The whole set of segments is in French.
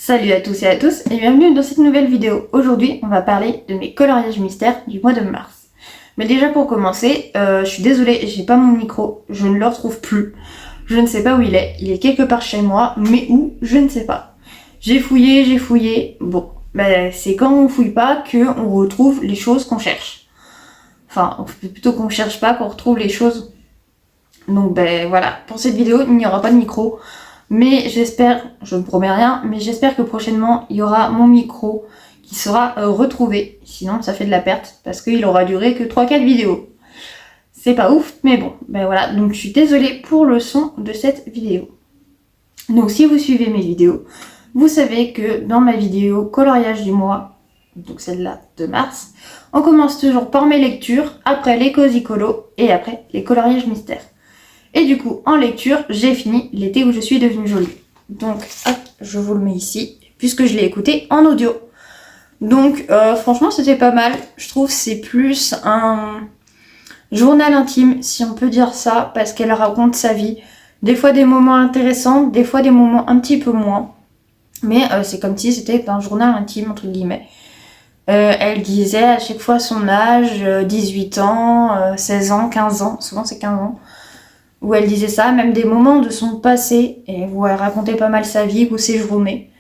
Salut à tous et à tous et bienvenue dans cette nouvelle vidéo. Aujourd'hui, on va parler de mes coloriages mystères du mois de mars. Mais déjà pour commencer, je suis désolée, j'ai pas mon micro, je ne le retrouve plus. Je ne sais pas où il est quelque part chez moi, mais où, je ne sais pas. J'ai fouillé, bon, c'est quand on fouille pas qu'on retrouve les choses qu'on cherche. Enfin, plutôt qu'on cherche pas, qu'on retrouve les choses. Donc voilà, pour cette vidéo, il n'y aura pas de micro. Mais j'espère, je ne promets rien, mais j'espère que prochainement il y aura mon micro qui sera retrouvé. Sinon ça fait de la perte parce qu'il aura duré que 3-4 vidéos. C'est pas ouf, mais bon, voilà. Donc je suis désolée pour le son de cette vidéo. Donc si vous suivez mes vidéos, vous savez que dans ma vidéo coloriage du mois, donc celle-là de mars, on commence toujours par mes lectures, après les cozy colos et après les coloriages mystères. Et du coup, en lecture, j'ai fini l'été où je suis devenue jolie. Donc, hop, je vous le mets ici, puisque je l'ai écouté en audio. Donc, franchement, c'était pas mal. Je trouve que c'est plus un journal intime, si on peut dire ça, parce qu'elle raconte sa vie. Des fois des moments intéressants, des fois des moments un petit peu moins. Mais c'est comme si c'était un journal intime, entre guillemets. Elle disait à chaque fois son âge, 18 ans, 16 ans, 15 ans, souvent c'est 15 ans. Où elle disait ça, même des moments de son passé, et où elle racontait pas mal sa vie ou ses journées.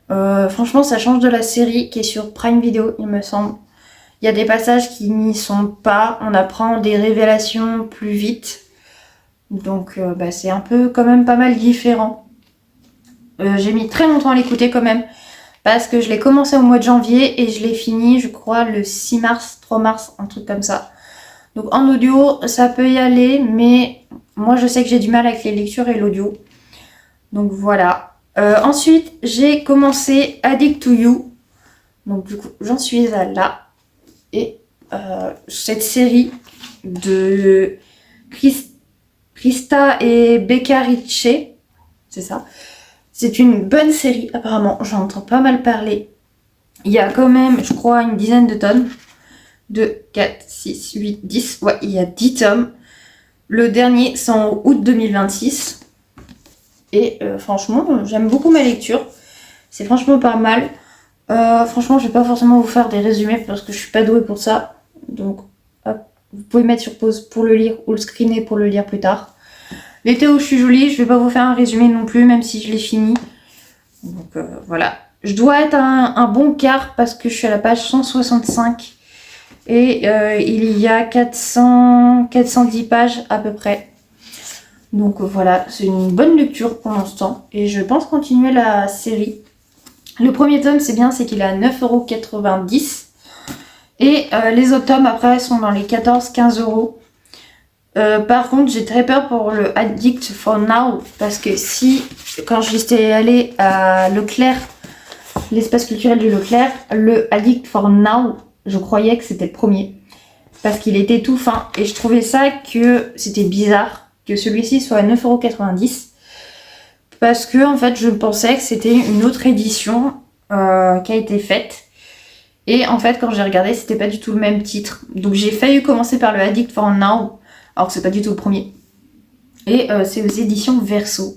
Franchement, ça change de la série qui est sur Prime Video, il me semble. Il y a des passages qui n'y sont pas, on apprend des révélations plus vite. Donc c'est un peu quand même pas mal différent. J'ai mis très longtemps à l'écouter quand même, parce que je l'ai commencé au mois de janvier et je l'ai fini, je crois, le 6 mars, 3 mars, un truc comme ça. Donc en audio, ça peut y aller, mais moi je sais que j'ai du mal avec les lectures et l'audio. Donc voilà. Ensuite, j'ai commencé Addict to You. Donc du coup, j'en suis à là. Et cette série de Krista et Becca Ritchie, c'est ça. C'est une bonne série apparemment, j'en entends pas mal parler. Il y a quand même, je crois, une dizaine de tomes. 2, 4, 6, 8, 10. Ouais, il y a 10 tomes. Le dernier, c'est en août 2026. Et franchement, j'aime beaucoup ma lecture. C'est franchement pas mal. Franchement, je vais pas forcément vous faire des résumés parce que je suis pas douée pour ça. Donc, hop, vous pouvez mettre sur pause pour le lire ou le screener pour le lire plus tard. L'été où je suis jolie, je vais pas vous faire un résumé non plus, même si je l'ai fini. Donc voilà. Je dois être un bon quart parce que je suis à la page 165. Et il y a 410 pages à peu près. Donc voilà, c'est une bonne lecture pour l'instant. Et je pense continuer la série. Le premier tome, c'est bien, c'est qu'il est à 9,90 €. Et les autres tomes, après, sont dans les 14-15 €. Par contre, j'ai très peur pour le Addict for Now. Parce que quand j'étais allée à Leclerc, l'espace culturel du Leclerc, le Addict for Now, je croyais que c'était le premier. Parce qu'il était tout fin. Et je trouvais ça que c'était bizarre que celui-ci soit à 9,90 €. Parce que en fait, je pensais que c'était une autre édition qui a été faite. Et en fait, quand j'ai regardé, c'était pas du tout le même titre. Donc j'ai failli commencer par le Addict for Now, alors que c'est pas du tout le premier. Et c'est aux éditions Verso.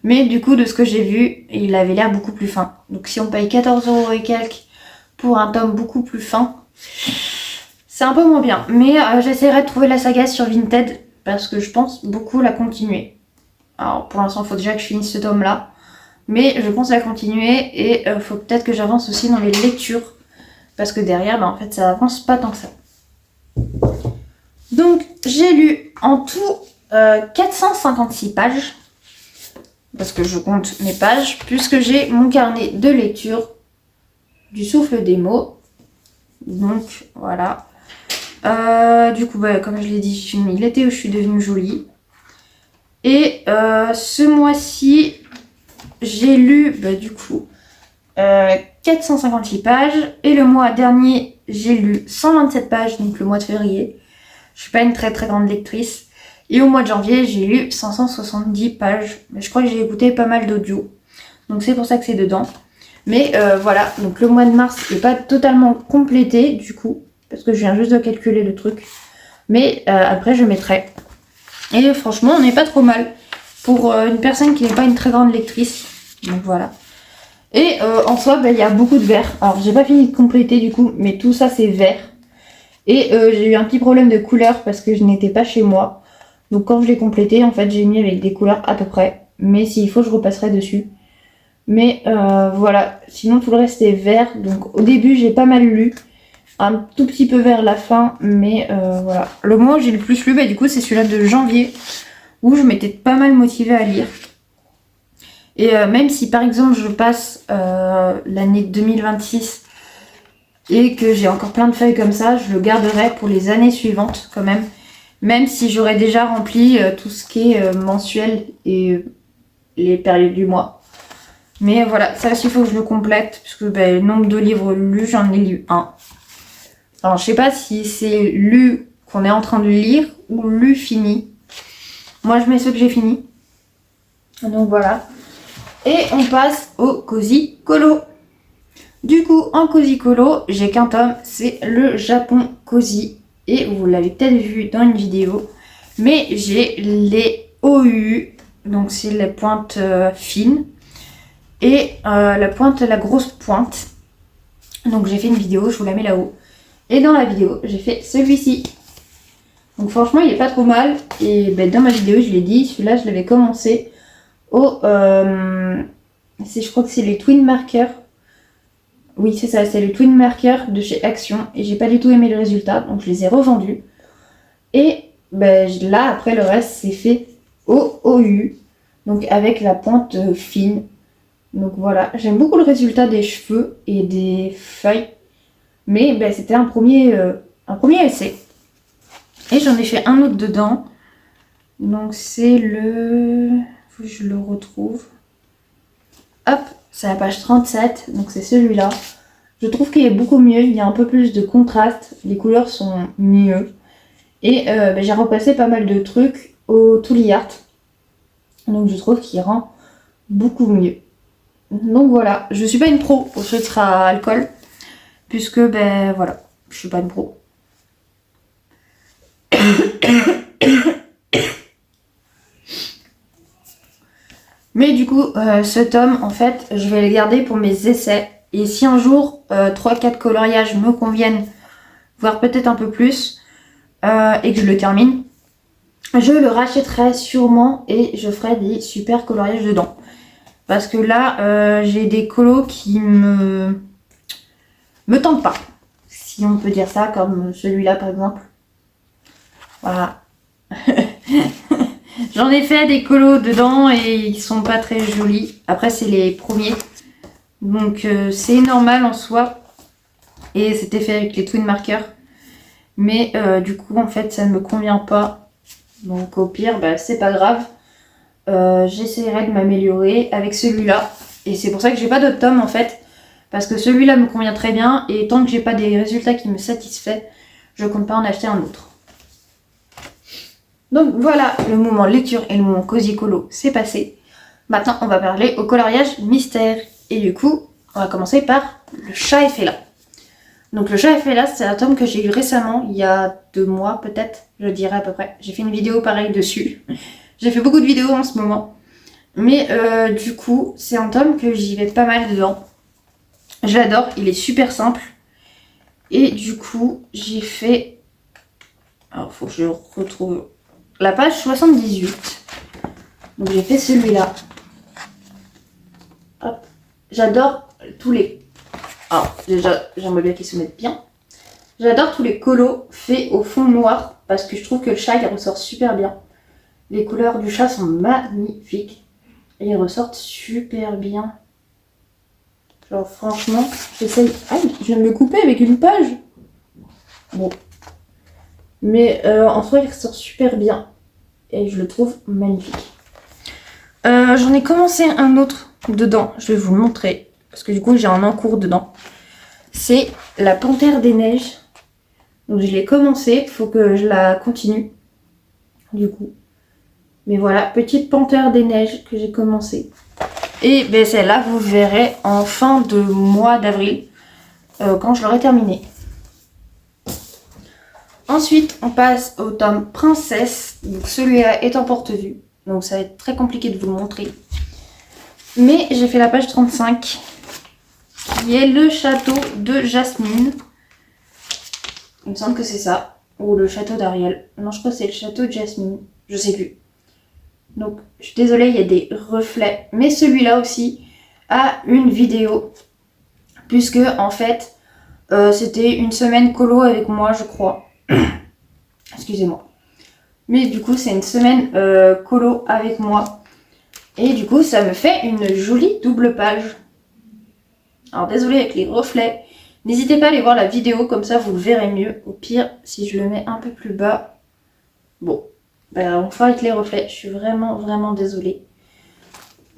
Mais du coup, de ce que j'ai vu, il avait l'air beaucoup plus fin. Donc si on paye 14 € et quelques pour un tome beaucoup plus fin, c'est un peu moins bien. Mais j'essaierai de trouver la saga sur Vinted parce que je pense beaucoup la continuer. Alors pour l'instant, il faut déjà que je finisse ce tome là. Mais je pense la continuer et il faut peut-être que j'avance aussi dans les lectures. Parce que derrière, en fait, ça avance pas tant que ça. Donc j'ai lu en tout 456 pages. Parce que je compte mes pages. Puisque j'ai mon carnet de lecture du souffle des mots. Donc voilà. Du coup, comme je l'ai dit, j'ai fini l'été où je suis devenue jolie. Et ce mois-ci, j'ai lu du coup 456 pages. Et le mois dernier, j'ai lu 127 pages, donc le mois de février. Je suis pas une très très grande lectrice. Et au mois de janvier, j'ai lu 570 pages. Mais je crois que j'ai écouté pas mal d'audio. Donc c'est pour ça que c'est dedans. Mais voilà, donc le mois de mars n'est pas totalement complété du coup. Parce que je viens juste de calculer le truc. Mais après, je mettrai. Et franchement, on n'est pas trop mal. Pour une personne qui n'est pas une très grande lectrice. Donc voilà. Et en soi, il y a beaucoup de vert. Alors, j'ai pas fini de compléter du coup, mais tout ça c'est vert. Et j'ai eu un petit problème de couleur parce que je n'étais pas chez moi. Donc quand je l'ai complété, en fait, j'ai mis avec des couleurs à peu près. Mais s'il faut, je repasserai dessus. Mais voilà, sinon tout le reste est vert. Donc au début, j'ai pas mal lu. Un tout petit peu vers la fin, mais voilà. Le mois où j'ai le plus lu, du coup, c'est celui-là de janvier, où je m'étais pas mal motivée à lire. Et même si par exemple je passe l'année 2026 et que j'ai encore plein de feuilles comme ça, je le garderai pour les années suivantes quand même. Même si j'aurais déjà rempli tout ce qui est mensuel et les périodes du mois. Mais voilà, ça aussi il faut que je le complète, puisque le nombre de livres lus, j'en ai lu un. Alors je sais pas si c'est lu qu'on est en train de lire ou lu fini. Moi je mets ceux que j'ai fini. Donc voilà. Et on passe au Cozy Colo. Du coup, en Cozy Colo, j'ai qu'un tome, c'est le Japon Cozy. Et vous l'avez peut-être vu dans une vidéo. Mais j'ai les OU, donc c'est les pointes fines. Et la grosse pointe. Donc j'ai fait une vidéo, je vous la mets là-haut. Et dans la vidéo, j'ai fait celui-ci. Donc franchement, il est pas trop mal. Et dans ma vidéo, je l'ai dit, celui-là, je l'avais commencé au... je crois que c'est les Twin Markers. Oui, c'est ça, c'est le Twin Marker de chez Action. Et j'ai pas du tout aimé le résultat, donc je les ai revendus. Et là, après, le reste, c'est fait au OU. Donc avec la pointe fine. Donc voilà, j'aime beaucoup le résultat des cheveux et des feuilles. Mais c'était un premier essai. Et j'en ai fait un autre dedans. Donc c'est le... Faut que je le retrouve. Hop, c'est la page 37. Donc c'est celui-là. Je trouve qu'il est beaucoup mieux. Il y a un peu plus de contraste. Les couleurs sont mieux. Et j'ai repassé pas mal de trucs au Tooly Art. Donc je trouve qu'il rend beaucoup mieux. Donc voilà, je suis pas une pro au filtre à alcool. Puisque voilà, je suis pas une pro. Mais du coup, ce tome, en fait, je vais le garder pour mes essais. Et si un jour, 3-4 coloriages me conviennent, voire peut-être un peu plus, et que je le termine, je le rachèterai sûrement et je ferai des super coloriages dedans. Parce que là, j'ai des colos qui me tentent pas. Si on peut dire ça, comme celui-là par exemple. Voilà. J'en ai fait des colos dedans et ils sont pas très jolis. Après, c'est les premiers. Donc, c'est normal en soi. Et c'était fait avec les Twin Markers. Mais du coup, en fait, ça ne me convient pas. Donc, au pire, c'est pas grave. J'essaierai de m'améliorer avec celui-là. Et c'est pour ça que j'ai pas d'autres tomes en fait. Parce que celui-là me convient très bien. Et tant que j'ai pas des résultats qui me satisfait, je compte pas en acheter un autre. Donc voilà, le moment lecture et le moment Cozy Colo, c'est passé. Maintenant, on va parler au coloriage mystère. Et du coup, on va commencer par le chat est fait là. Donc le chat est fait là, c'est un tome que j'ai eu récemment, il y a 2 mois peut-être, je dirais à peu près. J'ai fait une vidéo pareil dessus. J'ai fait beaucoup de vidéos en ce moment. Mais du coup, c'est un tome que j'y vais pas mal dedans. J'adore, il est super simple. Et du coup, j'ai fait... Alors, faut que je retrouve... La page 78. Donc j'ai fait celui-là. Hop. J'adore tous les... Alors déjà, j'aimerais bien qu'ils se mettent bien. J'adore tous les colos faits au fond noir. Parce que je trouve que le chat, il ressort super bien. Les couleurs du chat sont magnifiques. Et ils ressortent super bien. Genre franchement, j'essaye... Ah, je viens de le couper avec une page. Bon. Mais en soi, il ressort super bien. Et je le trouve magnifique. J'en ai commencé un autre dedans. Je vais vous le montrer. Parce que du coup, j'ai un encours dedans. C'est la Panthère des Neiges. Donc je l'ai commencé. Il faut que je la continue. Du coup. Mais voilà, petite Panthère des Neiges que j'ai commencé. Et celle-là, vous verrez en fin de mois d'avril. Quand je l'aurai terminé. Ensuite, on passe au tome Princesse. Donc celui-là est en porte-vue. Donc ça va être très compliqué de vous le montrer. Mais j'ai fait la page 35. qui est le château de Jasmine. Il me semble que c'est ça. Ou le château d'Ariel. Non, je crois que c'est le château de Jasmine. Je sais plus. Donc, je suis désolée, il y a des reflets. Mais celui-là aussi a une vidéo. Puisque, en fait, c'était une semaine colo avec moi, je crois. Excusez-moi. Mais du coup, c'est une semaine colo avec moi. Et du coup, ça me fait une jolie double page. Alors, désolée avec les reflets. N'hésitez pas à aller voir la vidéo, comme ça vous le verrez mieux. Au pire, si je le mets un peu plus bas. Bon, ben, on fera avec les reflets. Je suis vraiment désolée.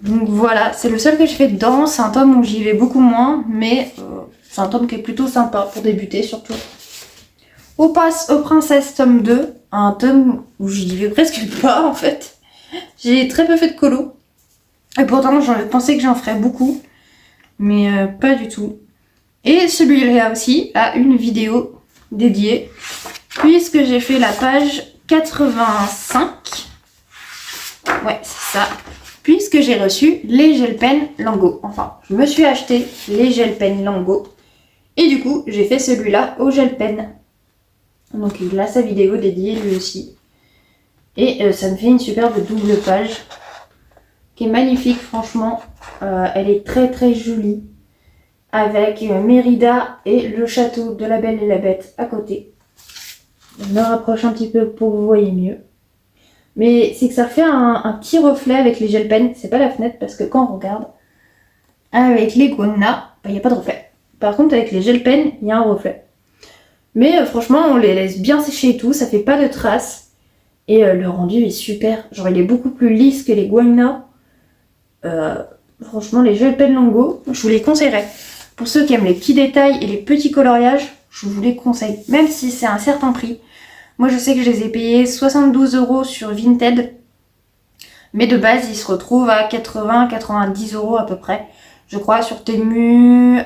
Donc voilà, c'est le seul que je fais dedans. C'est un tome où j'y vais beaucoup moins. Mais c'est un tome qui est plutôt sympa pour débuter surtout. On passe au Princesse tome 2. Un tome où j'y vais presque pas en fait. J'ai très peu fait de colo. Et pourtant, j'en pensais que j'en ferais beaucoup. Mais pas du tout. Et celui-là aussi a une vidéo dédiée. Puisque j'ai fait la page 85. Ouais, c'est ça. Puisque j'ai reçu les gel pens Lango. Enfin, je me suis acheté les gel pens Lango. Et du coup, j'ai fait celui-là au gel pen. Donc il a sa vidéo dédiée lui aussi. Et ça me fait une superbe double page. Qui est magnifique, franchement. Elle est très jolie. Avec Mérida et le château de la Belle et la Bête à côté. Je me rapproche un petit peu pour que vous voyez mieux. Mais c'est que ça fait un petit reflet avec les gel pens. C'est pas la fenêtre parce que quand on regarde, avec les Guana, il n'y a pas de reflet. Par contre, avec les gel pens, il y a un reflet. Mais franchement, on les laisse bien sécher et tout. Ça fait pas de traces. Et le rendu est super. Genre, il est beaucoup plus lisse que les Guana. Franchement, les gel pens Lango, je vous les conseillerais. Pour ceux qui aiment les petits détails et les petits coloriages, je vous les conseille. Même si c'est un certain prix. Moi, je sais que je les ai payés 72 € sur Vinted. Mais de base, ils se retrouvent à 80-90 € à peu près. Je crois sur Temu,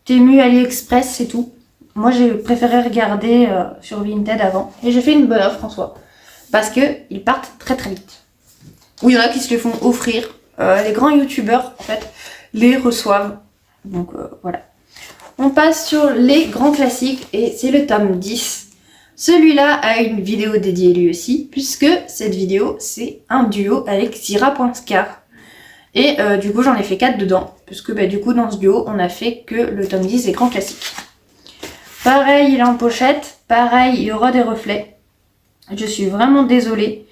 AliExpress, c'est tout. Moi, j'ai préféré regarder sur Vinted avant. Et j'ai fait une bonne offre en soi. Parce qu'ils partent très vite. Ou il y en a qui se les font offrir. Les grands youtubeurs, en fait, les reçoivent. Donc voilà. On passe sur les grands classiques et c'est le tome 10. Celui-là a une vidéo dédiée lui aussi, puisque cette vidéo, c'est un duo avec Zira Poincar. Et du coup, j'en ai fait 4 dedans, puisque du coup, dans ce duo, on a fait que le tome 10 des grands classiques. Pareil, il est en pochette. Pareil, il y aura des reflets. Je suis vraiment désolée.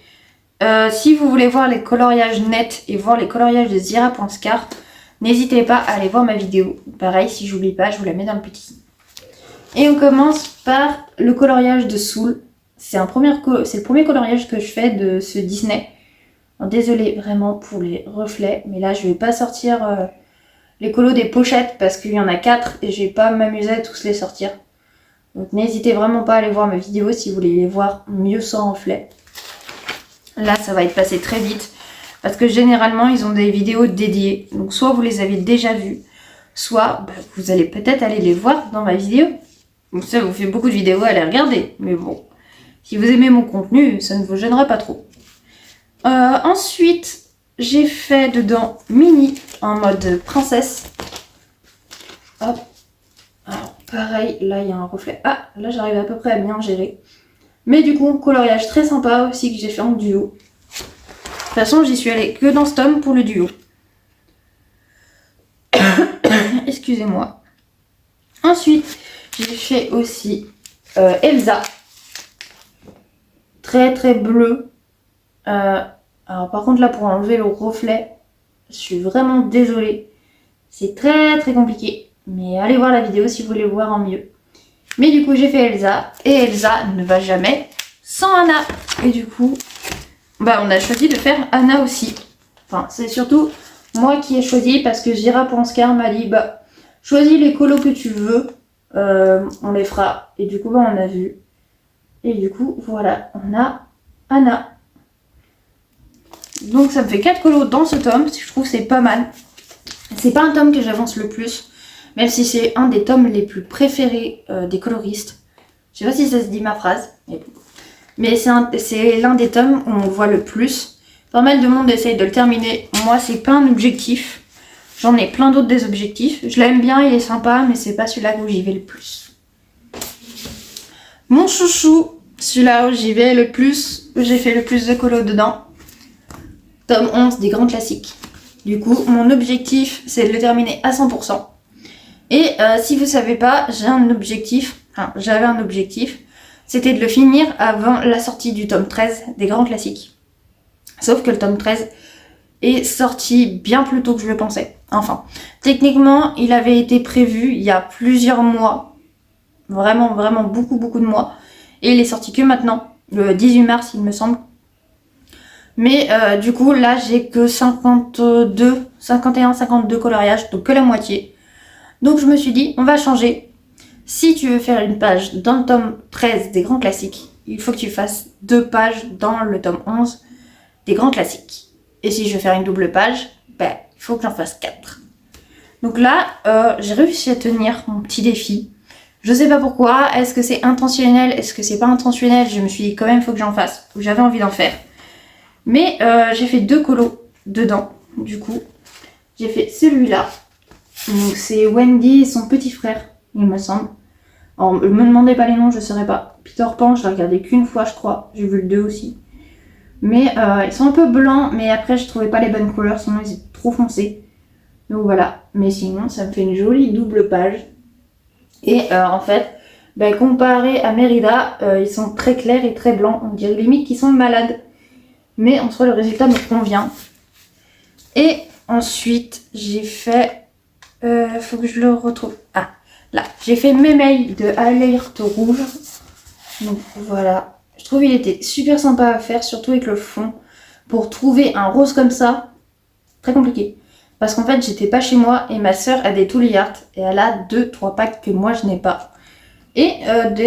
Si vous voulez voir les coloriages nets et voir les coloriages de Zira Poincar, n'hésitez pas à aller voir ma vidéo. Pareil, si j'oublie pas, je vous la mets dans le petit. Et on commence par le coloriage de Soul. C'est le premier coloriage que je fais de ce Disney. Désolée vraiment pour les reflets, mais là je vais pas sortir les colos des pochettes parce qu'il y en a 4 et je vais pas m'amuser à tous les sortir. Donc n'hésitez vraiment pas à aller voir mes vidéos si vous voulez les voir mieux sans reflets. Là ça va être passé très vite. Parce que généralement, ils ont des vidéos dédiées. Donc, soit vous les avez déjà vues, soit vous allez peut-être aller les voir dans ma vidéo. Donc, ça vous fait beaucoup de vidéos à les regarder. Mais bon, si vous aimez mon contenu, ça ne vous gênera pas trop. Ensuite, j'ai fait dedans Mini en mode princesse. Hop. Alors, pareil, là, il y a un reflet. Ah, là, j'arrive à peu près à bien gérer. Mais du coup, coloriage très sympa aussi que j'ai fait en duo. De toute façon, j'y suis allée que dans ce tome pour le duo. Excusez-moi. Ensuite, j'ai fait aussi Elsa. Très bleu. Alors par contre là, pour enlever le reflet, je suis vraiment désolée. C'est très compliqué. Mais allez voir la vidéo si vous voulez le voir en mieux. Mais du coup, j'ai fait Elsa. Et Elsa ne va jamais sans Anna. Et du coup... on a choisi de faire Anna aussi. Enfin, c'est surtout moi qui ai choisi parce que Zira Poincar m'a dit choisis les colos que tu veux, on les fera. Et du coup, on a vu. Et du coup, voilà, on a Anna. Donc, ça me fait 4 colos dans ce tome. Je trouve que c'est pas mal. C'est pas un tome que j'avance le plus, même si c'est un des tomes les plus préférés des coloristes. Je sais pas si ça se dit ma phrase, mais bon. Mais c'est l'un des tomes où on voit le plus. Pas mal de monde essaye de le terminer. Moi, c'est pas un objectif. J'en ai plein d'autres des objectifs. Je l'aime bien, il est sympa, mais c'est pas celui-là où j'y vais le plus. Mon chouchou, celui-là où j'y vais le plus, où j'ai fait le plus de colo dedans. Tome 11 des grands classiques. Du coup, mon objectif, c'est de le terminer à 100%. Et si vous savez pas, j'avais un objectif, c'était de le finir avant la sortie du tome 13 des grands classiques. Sauf que le tome 13 est sorti bien plus tôt que je le pensais. Enfin, techniquement, il avait été prévu il y a plusieurs mois. Vraiment beaucoup de mois. Et il est sorti que maintenant, le 18 mars il me semble. Mais du coup, là, j'ai que 52 coloriages, donc que la moitié. Donc je me suis dit, on va changer. Si tu veux faire une page dans le tome 13 des grands classiques, il faut que tu fasses 2 pages dans le tome 11 des grands classiques. Et si je veux faire une double page, il faut que j'en fasse 4. Donc là, j'ai réussi à tenir mon petit défi. Je sais pas pourquoi, est-ce que c'est intentionnel, est-ce que c'est pas intentionnel, je me suis dit quand même il faut que j'en fasse, ou j'avais envie d'en faire. Mais j'ai fait 2 colos dedans, du coup. J'ai fait celui-là. Donc c'est Wendy et son petit frère, il me semble. Alors, ne me demandez pas les noms, je ne saurais pas. Peter Pan, je l'ai regardé qu'une fois, je crois. J'ai vu le 2 aussi. Mais ils sont un peu blancs, mais après, je trouvais pas les bonnes couleurs, sinon ils étaient trop foncés. Donc voilà. Mais sinon, ça me fait une jolie double page. Et en fait, comparé à Mérida, ils sont très clairs et très blancs. On dirait limite qu'ils sont malades. Mais en soi, le résultat me convient. Et ensuite, j'ai fait... faut que je le retrouve. Ah, là. J'ai fait mes mails de Alerte Rouge. Donc voilà. Je trouve qu'il était super sympa à faire, surtout avec le fond. Pour trouver un rose comme ça, très compliqué. Parce qu'en fait, j'étais pas chez moi et ma soeur a des Tooly Art. Et elle a 2-3 packs que moi, je n'ai pas. Et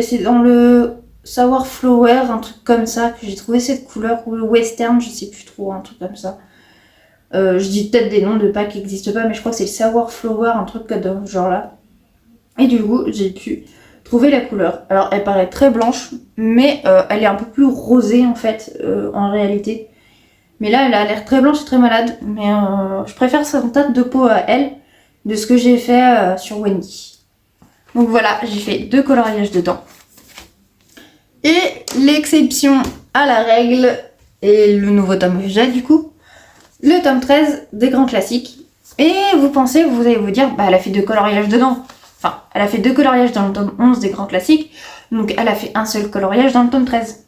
c'est dans le Sour Flower, un truc comme ça, que j'ai trouvé cette couleur. Ou le Western, je sais plus trop, un truc comme ça. Je dis peut-être des noms de packs qui n'existent pas, mais je crois que c'est le Sour Flower, un truc comme genre là. Et du coup, j'ai pu trouver la couleur. Alors, elle paraît très blanche, mais elle est un peu plus rosée en fait, en réalité. Mais là, elle a l'air très blanche et très malade. Mais je préfère son teinte de peau à elle, de ce que j'ai fait sur Wendy. Donc voilà, j'ai fait 2 coloriages dedans. Et l'exception à la règle, et le nouveau tome que j'ai du coup, le tome 13 des grands classiques. Et vous allez vous dire, elle a fait 2 coloriages dedans. Enfin, elle a fait 2 coloriages dans le tome 11 des grands classiques. Donc elle a fait un seul coloriage dans le tome 13.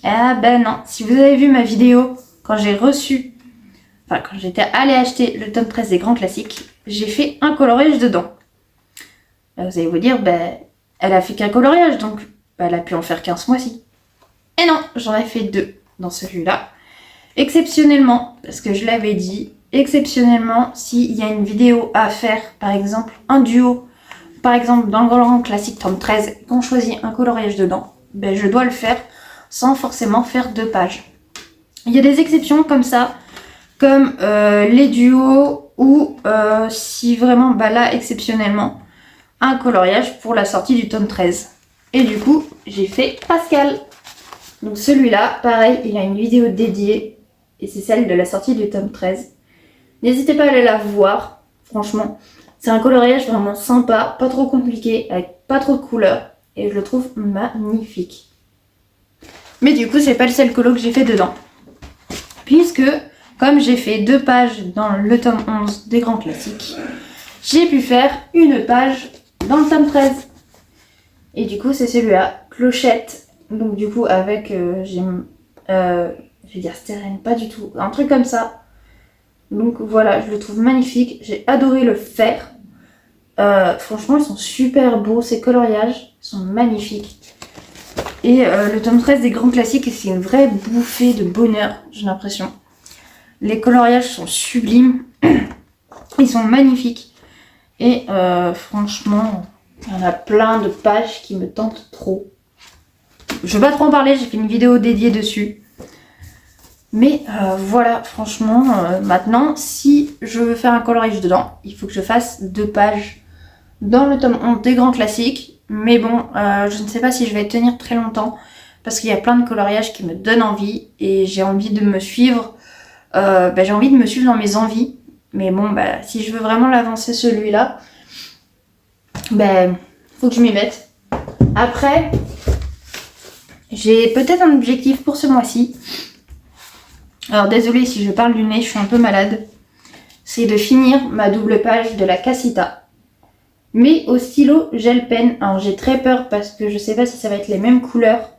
Ah non, si vous avez vu ma vidéo, quand j'étais allée acheter le tome 13 des grands classiques, j'ai fait un coloriage dedans. Là, vous allez vous dire, elle a fait qu'un coloriage, donc elle a pu en faire qu'un ce mois-ci. Et non, j'en ai fait 2 dans celui-là. Exceptionnellement, parce que je l'avais dit, exceptionnellement, s'il y a une vidéo à faire, par exemple un duo, par exemple dans le grand classique tome 13, qu'on choisit un coloriage dedans, je dois le faire sans forcément faire 2 pages. Il y a des exceptions comme ça, comme les duos ou si vraiment, là, exceptionnellement, un coloriage pour la sortie du tome 13. Et du coup, j'ai fait Pascal. Donc celui-là, pareil, il y a une vidéo dédiée et c'est celle de la sortie du tome 13. N'hésitez pas à aller la voir, franchement. C'est un coloriage vraiment sympa, pas trop compliqué, avec pas trop de couleurs et je le trouve magnifique. Mais du coup, c'est pas le seul colo que j'ai fait dedans. Puisque, comme j'ai fait 2 pages dans le tome 11 des grands classiques, j'ai pu faire une page dans le tome 13. Et du coup, c'est celui-là, Clochette. Donc du coup, avec, je vais dire stérène, pas du tout, un truc comme ça. Donc voilà, je le trouve magnifique. J'ai adoré le faire. Franchement, ils sont super beaux, ces coloriages sont magnifiques. Et le tome 13 des grands classiques, c'est une vraie bouffée de bonheur, j'ai l'impression. Les coloriages sont sublimes. Ils sont magnifiques. Et franchement, il y en a plein de pages qui me tentent trop. Je vais pas trop en parler, j'ai fait une vidéo dédiée dessus. Mais voilà, franchement, maintenant, si je veux faire un coloriage dedans, il faut que je fasse 2 pages dans le tome 11 des grands classiques. Mais bon, je ne sais pas si je vais tenir très longtemps parce qu'il y a plein de coloriages qui me donnent envie et j'ai envie de me suivre. J'ai envie de me suivre dans mes envies. Mais bon, bah, si je veux vraiment l'avancer celui-là, ben, faut que je m'y mette. Après, j'ai peut-être un objectif pour ce mois-ci. Alors désolée si je parle du nez, je suis un peu malade. C'est de finir ma double page de la Casita. Mais au stylo gel pen. Alors j'ai très peur parce que je sais pas si ça va être les mêmes couleurs.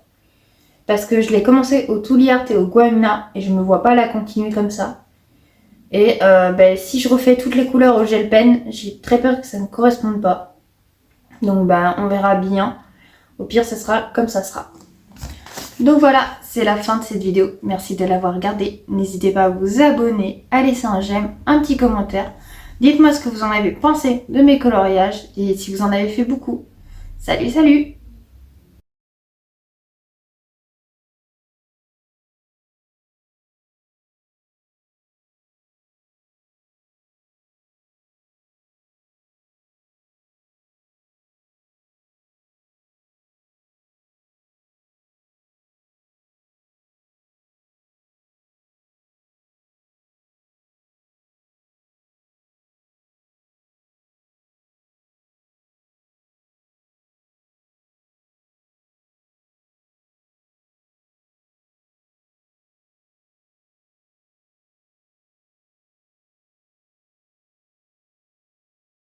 Parce que je l'ai commencé au Tuli Art et au Guamina et je me vois pas la continuer comme ça. Et si je refais toutes les couleurs au gel pen, j'ai très peur que ça ne corresponde pas. Donc on verra bien. Au pire, ça sera comme ça sera. Donc voilà, c'est la fin de cette vidéo. Merci de l'avoir regardée. N'hésitez pas à vous abonner, à laisser un j'aime, un petit commentaire. Dites-moi ce que vous en avez pensé de mes coloriages et si vous en avez fait beaucoup. Salut, salut!